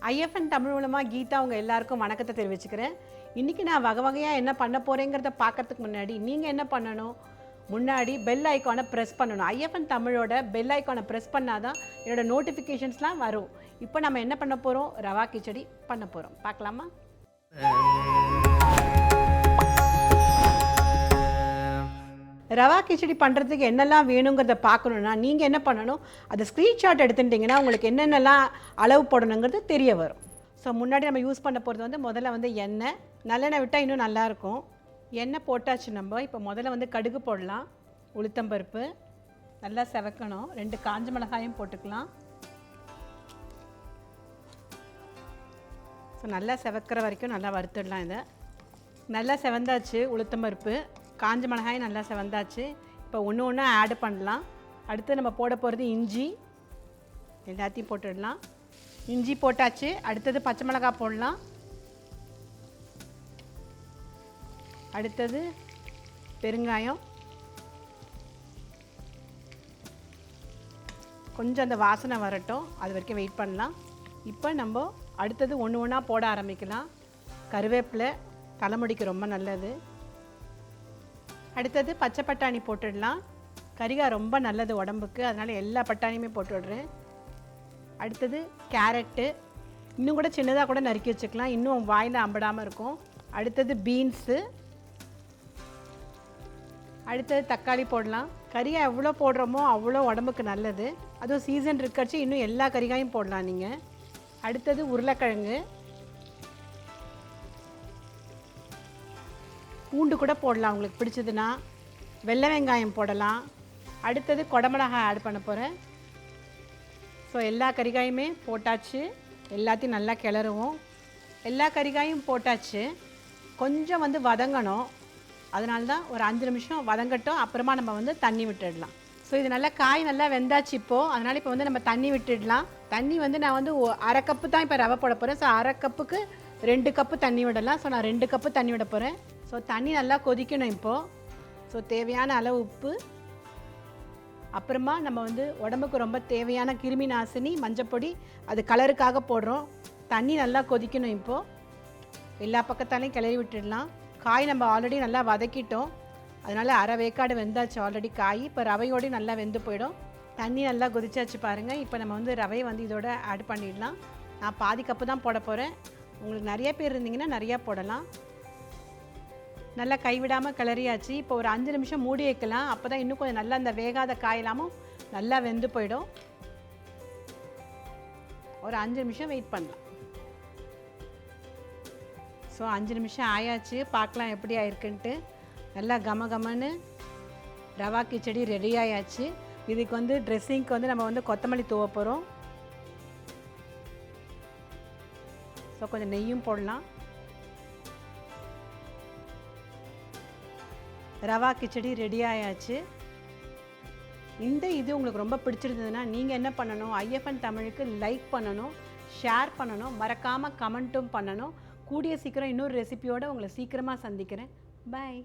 IFN Tamil மூலமாக கீதா உங்கள் எல்லாருக்கும் வணக்கத்தை தெரிவிச்சுக்கிறேன். இன்றைக்கி நான் வகை வகையாக என்ன பண்ண போகிறேங்கிறத பார்க்கறதுக்கு முன்னாடி நீங்கள் என்ன பண்ணணும், முன்னாடி பெல் ஐக்கானை ப்ரெஸ் பண்ணணும். IFN தமிழோட பெல் ஐக்கானை ப்ரெஸ் பண்ணால் தான் என்னோடய நோட்டிஃபிகேஷன்ஸ்லாம் வரும். இப்போ நம்ம என்ன பண்ண போகிறோம், ரவா கிச்சடி பண்ண போகிறோம். பார்க்கலாமா? ரவா கிச்சடி பண்ணுறதுக்கு என்னெல்லாம் வேணுங்கிறத பார்க்கணுன்னா நீங்கள் என்ன பண்ணணும், அதை ஸ்க்ரீன்ஷாட் எடுத்துட்டிங்கன்னா உங்களுக்கு என்னென்னலாம் அளவு போடணுங்கிறது தெரிய வரும். ஸோ முன்னாடி நம்ம யூஸ் பண்ண போகிறது வந்து முதல்ல எண்ணெய், நல்லெண்ணெய் விட்டால் இன்னும் நல்லாயிருக்கும். எண்ணெய் போட்டாச்சு. நம்ம இப்போ முதல்ல கடுகு போடலாம், உளுத்தம்பருப்பு நல்லா செவக்கணும், 2 காஞ்ச மிளகாயும் போட்டுக்கலாம். ஸோ நல்லா செவக்கிற வரைக்கும் நல்லா வறுத்துடலாம். இதை நல்லா செவந்தாச்சு, உளுத்தம்பருப்பு காஞ்ச மிளகாயும் நல்லா செவந்தாச்சு. இப்போ ஒன்று ஒன்றா ஆட் பண்ணலாம். அடுத்து நம்ம போட போகிறது இஞ்சி, எல்லாத்தையும் போட்டுடலாம். இஞ்சி போட்டாச்சு. அடுத்தது பச்சை மிளகாய் போடலாம். அடுத்தது பெருங்காயம், கொஞ்சம் அந்த வாசனை வரட்டும், அது வரைக்கும் வெயிட் பண்ணலாம். இப்போ நம்ம அடுத்தது ஒன்று ஒன்றா போட ஆரம்பிக்கலாம். கருவேப்பிலை தலைமுடிக்கு ரொம்ப நல்லது. அடுத்தது பச்சை பட்டாணி போட்டுடலாம். கரிகாய் ரொம்ப நல்லது உடம்புக்கு, அதனால் எல்லா பட்டாணியுமே போட்டுவிடுறேன். அடுத்தது கேரட்டு, இன்னும் கூட சின்னதாக கூட நறுக்கி வச்சுக்கலாம், இன்னும் வாயில் அம்பிடாமல் இருக்கும். அடுத்தது பீன்ஸு, அடுத்தது தக்காளி போடலாம். கரிகாய் எவ்வளோ போடுறோமோ அவ்வளோ உடம்புக்கு நல்லது, அதுவும் சீசன் இருக்கச்சு இன்னும் எல்லா கரிகாயும் போடலாம் நீங்கள். அடுத்தது உருளைக்கிழங்கு, பூண்டு கூட போடலாம் உங்களுக்கு பிடிச்சதுன்னா. வெள்ளை வெங்காயம் போடலாம். அடுத்தது குடமிளகாய் ஆட் பண்ண போகிறேன். ஸோ எல்லா கறிகாயுமே போட்டாச்சு. எல்லாத்தையும் நல்லா கிளறுவோம். எல்லா கறிகாயும் போட்டாச்சு. கொஞ்சம் வதங்கணும், அதனால தான் ஒரு 5 நிமிஷம் வதங்கட்டும். அப்புறமா நம்ம தண்ணி விட்டுடலாம். ஸோ இது நல்லா காய் நல்லா வெந்தாச்சு இப்போது, அதனால் இப்போ நம்ம தண்ணி விட்டுடலாம். தண்ணி நான் 1/2 கப்பு தான் இப்போ ரவை போட போகிறேன். ஸோ 1/2 கப்புக்கு 2 கப்பு தண்ணி விடலாம். ஸோ நான் 2 கப்பு தண்ணி விட போகிறேன். ஸோ தண்ணி நல்லா கொதிக்கணும் இப்போது. ஸோ தேவையான அளவு உப்பு, அப்புறமா நம்ம உடம்புக்கு ரொம்ப தேவையான கிருமி நாசினி மஞ்சப்பொடி, அது கலருக்காக போடுறோம். தண்ணி நல்லா கொதிக்கணும் இப்போது. எல்லா பக்கத்தாலையும் கிளறி விட்டுடலாம். காய் நம்ம ஆல்ரெடி நல்லா வதக்கிட்டோம், அதனால் 1/2 வேக்காடு வெந்தாச்சு ஆல்ரெடி காய். இப்போ ரவையோடு நல்லா வெந்து போயிடும். தண்ணி நல்லா கொதிச்சாச்சு பாருங்கள். இப்போ நம்ம ரவையை இதோட ஆட் பண்ணிடலாம். நான் பாதி கப்பு தான் போட போகிறேன். உங்களுக்கு நிறைய பேர் இருந்தீங்கன்னா நிறையா போடலாம். நல்லா கைவிடாமல் கிளறியாச்சு. இப்போ ஒரு 5 நிமிஷம் மூடி வைக்கலாம். அப்போ தான் இன்னும் கொஞ்சம் நல்லா அந்த வேகாத காயெல்லாமும் நல்லா வெந்து போயிடும். ஒரு 5 நிமிஷம் வெயிட் பண்ணலாம். ஸோ 5 நிமிஷம் ஆயாச்சு. பார்க்கலாம் எப்படி ஆயிருக்குன்ட்டு. நல்லா கமகமன்னு ரவா கிச்சடி ரெடி ஆயாச்சு. இதுக்கு ட்ரெஸ்ஸிங்க்கு நம்ம கொத்தமல்லி தூவ போகிறோம். ஸோ கொஞ்சம் நெய்யும் போடலாம். ரவா கிச்சடி ரெடி ஆயாச்சு. இது உங்களுக்கு ரொம்ப பிடிச்சிருந்ததுன்னா நீங்கள் என்ன பண்ணணும், IFN தமிழுக்கு லைக் பண்ணணும், ஷேர் பண்ணணும், மறக்காமல் கமெண்ட்டும் பண்ணணும். கூடிய சீக்கிரம் இன்னொரு ரெசிபியோடு உங்களை சீக்கிரமாக சந்திக்கிறேன். பாய்.